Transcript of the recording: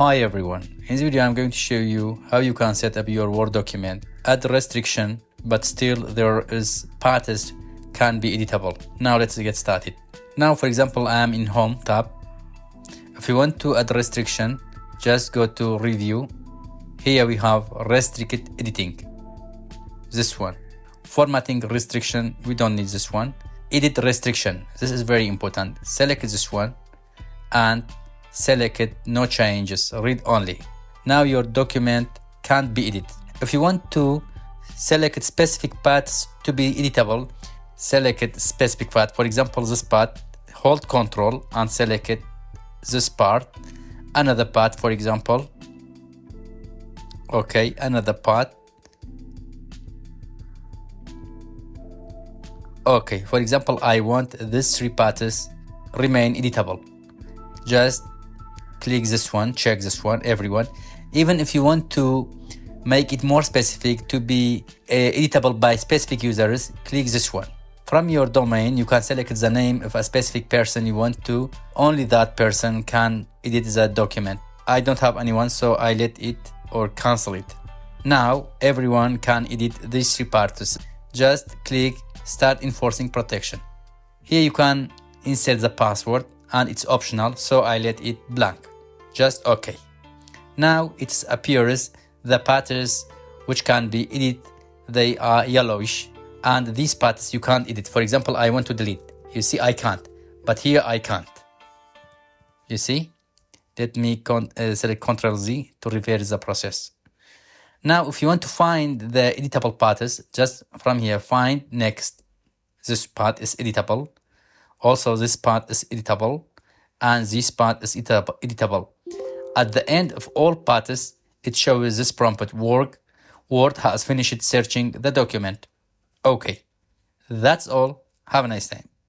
Hi everyone, in this video I'm going to show you how you can set up your Word document, add restriction, but still there is paths can be editable. Now let's get started. Now for example I am in Home tab. If you want to add restriction, just go to Review. Here we have Restricted Editing. This one. Formatting restriction, we don't need this one. Edit restriction, this is very important. Select this one and select it, no changes, read only. Now your document can't be edited. If you want to select specific paths to be editable, select it specific path. For example, this path, hold Ctrl and select it, this part. Another path, for example. Okay, another path. Okay, for example, I want these three paths remain editable. Just click this one, check this one, everyone. Even if you want to make it more specific to be editable by specific users, click this one. From your domain, you can select the name of a specific person you want to. Only that person can edit that document. I don't have anyone, so I let it or cancel it. Now, everyone can edit these three parts. Just click Start Enforcing Protection. Here you can insert the password and it's optional, so I let it blank. Just OK. Now it appears the patterns which can be edited, they are yellowish, and these patterns you can't edit. For example, I want to delete. You see, I can't, but here I can't. You see? Let me select Ctrl Z to reverse the process. Now, if you want to find the editable patterns, just from here, find next. This part is editable. Also, this part is editable. And this part is editable. At the end of all paths, it shows this prompt, Word has finished searching the document. Okay, that's all. Have a nice time.